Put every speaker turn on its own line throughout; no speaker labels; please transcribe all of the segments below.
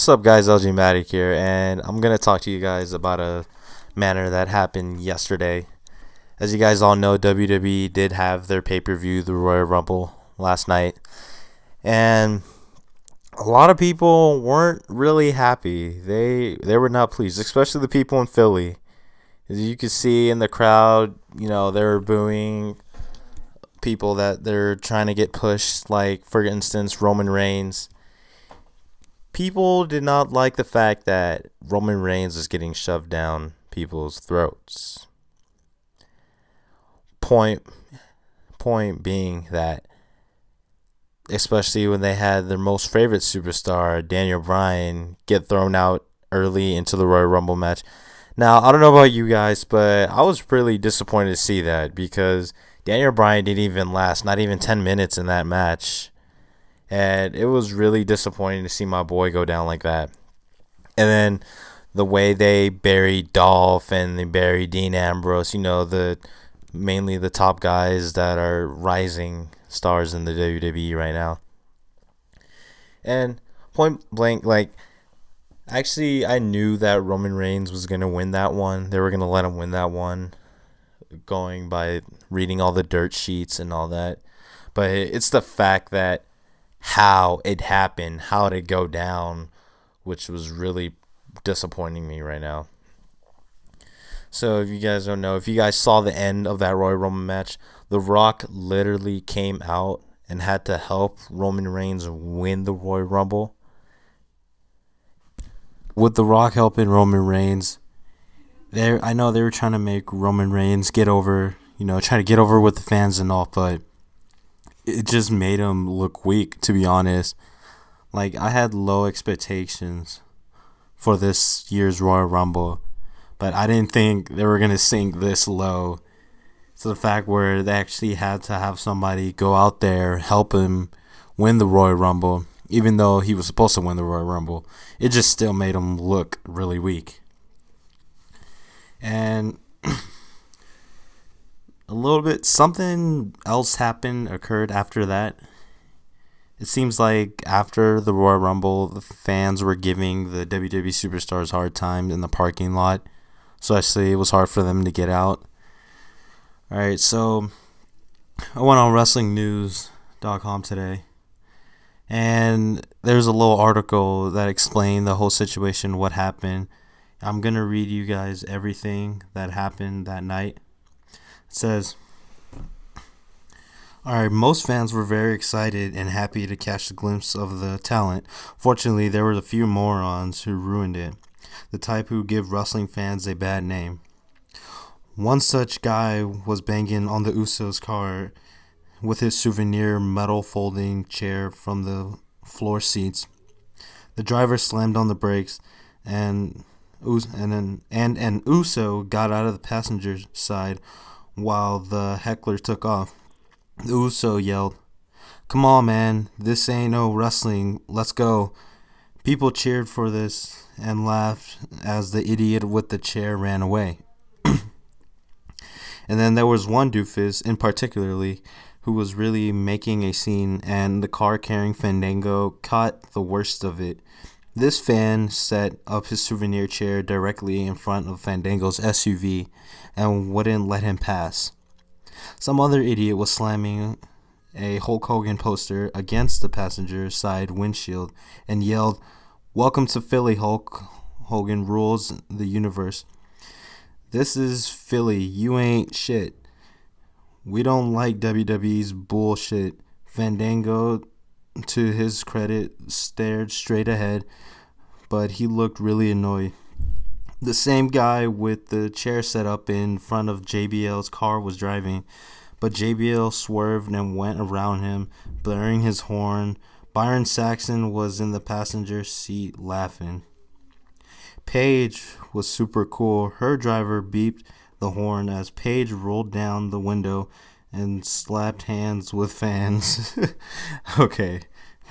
What's up, guys? LG Mattic here, and I'm gonna talk to you guys about a matter that happened yesterday. As you guys all know, WWE did have their pay-per-view, the Royal Rumble, last night, and a lot of people weren't really happy. They were not pleased, especially the people in Philly. As you can see in the crowd, they were booing people that they're trying to get pushed, like, for instance, Roman Reigns. People did not like the fact that Roman Reigns is getting shoved down people's throats. Point being that, especially when they had their most favorite superstar, Daniel Bryan, get thrown out early into the Royal Rumble match. Now, I don't know about you guys, but I was really disappointed to see that because Daniel Bryan didn't even last, not even 10 minutes in that match. And it was really disappointing to see my boy go down like that. And then the way they buried Dolph and they buried Dean Ambrose, mainly the top guys that are rising stars in the WWE right now. And point blank, actually, I knew that Roman Reigns was going to win that one. They were going to let him win that one, going by reading all the dirt sheets and all that. But it's the fact that how it happened, how it go down, which was really disappointing me right now. So if you guys don't know, if you guys saw the end of that Royal Rumble match, The Rock literally came out and had to help Roman Reigns win the Royal Rumble. With The Rock helping Roman Reigns, I know they were trying to make Roman Reigns get over, try to get over with the fans and all, but it just made him look weak, to be honest. Like, I had low expectations for this year's Royal Rumble, but I didn't think they were going to sink this low to the fact where they actually had to have somebody go out there, help him win the Royal Rumble, even though he was supposed to win the Royal Rumble. It just still made him look really weak. And a little bit, something else occurred after that. It seems like after the Royal Rumble, the fans were giving the WWE superstars hard time in the parking lot. So actually, it was hard for them to get out. Alright, so I went on WrestlingNews.com today, and there's a little article that explained the whole situation, what happened. I'm going to read you guys everything that happened that night. It says, alright, most fans were very excited and happy to catch a glimpse of the talent. Fortunately, there were a few morons who ruined it, the type who give wrestling fans a bad name. One such guy was banging on the Usos' car with his souvenir metal folding chair from the floor seats. The driver slammed on the brakes, and an Uso got out of the passenger side while the heckler took off. The Uso yelled, "Come on, man, this ain't no wrestling, let's go." People cheered for this and laughed as the idiot with the chair ran away. And then there was one doofus in particularly who was really making a scene, and the car-carrying Fandango caught the worst of it. This fan set up his souvenir chair directly in front of Fandango's SUV and wouldn't let him pass. Some other idiot was slamming a Hulk Hogan poster against the passenger side windshield and yelled, "Welcome to Philly, Hulk Hogan rules the universe. This is Philly, you ain't shit. We don't like WWE's bullshit." Fandango, to his credit, stared straight ahead, but he looked really annoyed. The same guy with the chair set up in front of JBL's car was driving, but JBL swerved and went around him, blaring his horn. Byron Saxon was in the passenger seat laughing. Paige was super cool. Her driver beeped the horn as Paige rolled down the window and slapped hands with fans. Okay,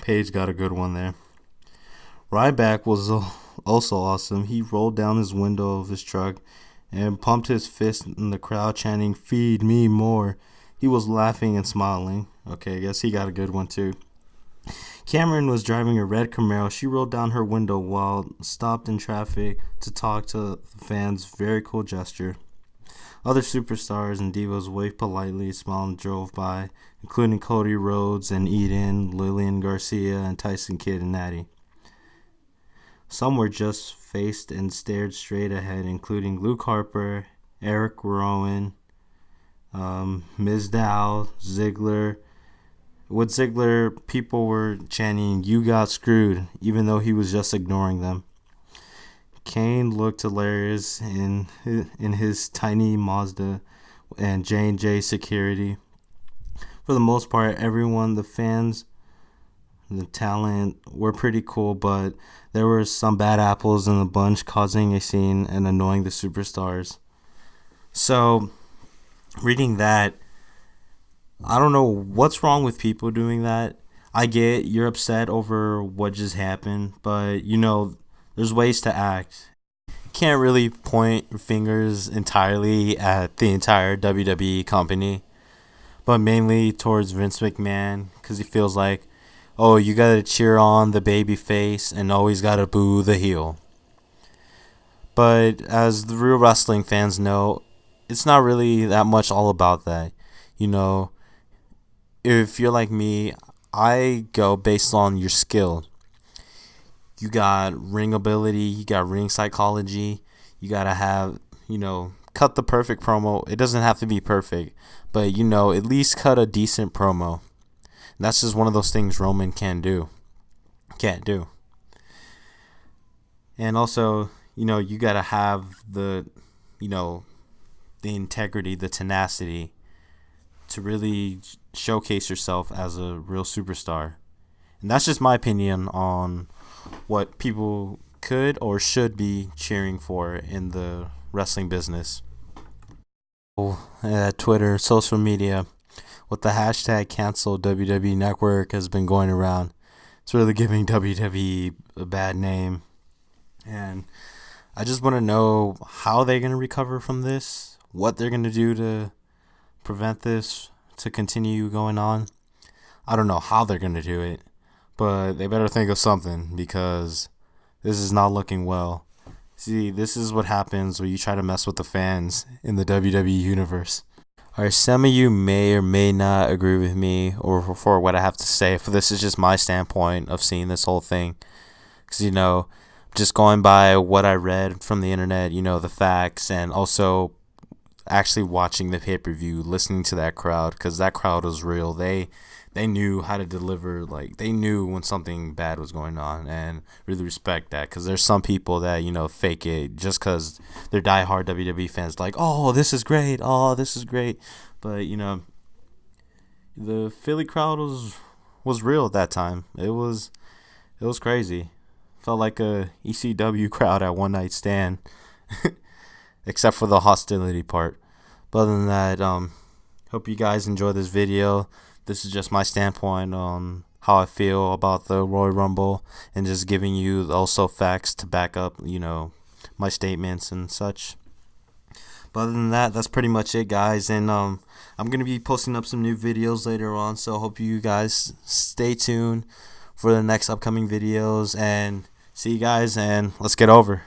Paige got a good one there. Ryback was also awesome. He rolled down his window of his truck and pumped his fist in the crowd, chanting, "Feed me more." He was laughing and smiling. Okay, I guess he got a good one too. Cameron was driving a red Camaro. She rolled down her window while stopped in traffic to talk to the fans. Very cool gesture. Other superstars and divas waved politely, smiled, and drove by, including Cody Rhodes and Eden, Lillian Garcia, and Tyson Kidd and Natty. Some were just faced and stared straight ahead, including Luke Harper, Eric Rowan, Ms. Dow, Ziggler. With Ziggler, people were chanting, "You got screwed," even though he was just ignoring them. Kane looked hilarious in his tiny Mazda and J&J security. For the most part, everyone, the fans, the talent, were pretty cool, but there were some bad apples in the bunch causing a scene and annoying the superstars. So, reading that, I don't know what's wrong with people doing that. I get you're upset over what just happened, but there's ways to act. Can't really point fingers entirely at the entire WWE company, but mainly towards Vince McMahon, because he feels like, oh, you gotta cheer on the baby face and always gotta boo the heel. But as the real wrestling fans know, it's not really that much all about that. If you're like me, I go based on your skill. You got ring ability, you got ring psychology, you gotta have, cut the perfect promo. It doesn't have to be perfect, but at least cut a decent promo. And that's just one of those things Roman can't do. And also, you gotta have the integrity, the tenacity to really showcase yourself as a real superstar. And that's just my opinion on what people could or should be cheering for in the wrestling business. Twitter, social media, with the hashtag cancel WWE Network has been going around. It's really giving WWE a bad name. And I just want to know how they're going to recover from this, what they're going to do to prevent this to continue going on. I don't know how they're going to do it, but they better think of something, because this is not looking well. See, this is what happens when you try to mess with the fans in the WWE universe. Alright, some of you may or may not agree with me or for what I have to say, for this is just my standpoint of seeing this whole thing. Because, just going by what I read from the internet, the facts, and also actually watching the pay-per-view, listening to that crowd, because that crowd was real. They knew how to deliver. Like, they knew when something bad was going on, and really respect that, because there's some people that fake it just because they're diehard WWE fans, like, oh, this is great, but the Philly crowd was real at that time. It was crazy. Felt like a ECW crowd at One Night Stand. Except for the hostility part. But other than that, hope you guys enjoy this video. This is just my standpoint on how I feel about the Royal Rumble, and just giving you also facts to back up, my statements and such. But other than that, that's pretty much it, guys. And I'm going to be posting up some new videos later on, so hope you guys stay tuned for the next upcoming videos. And see you guys, and let's get over.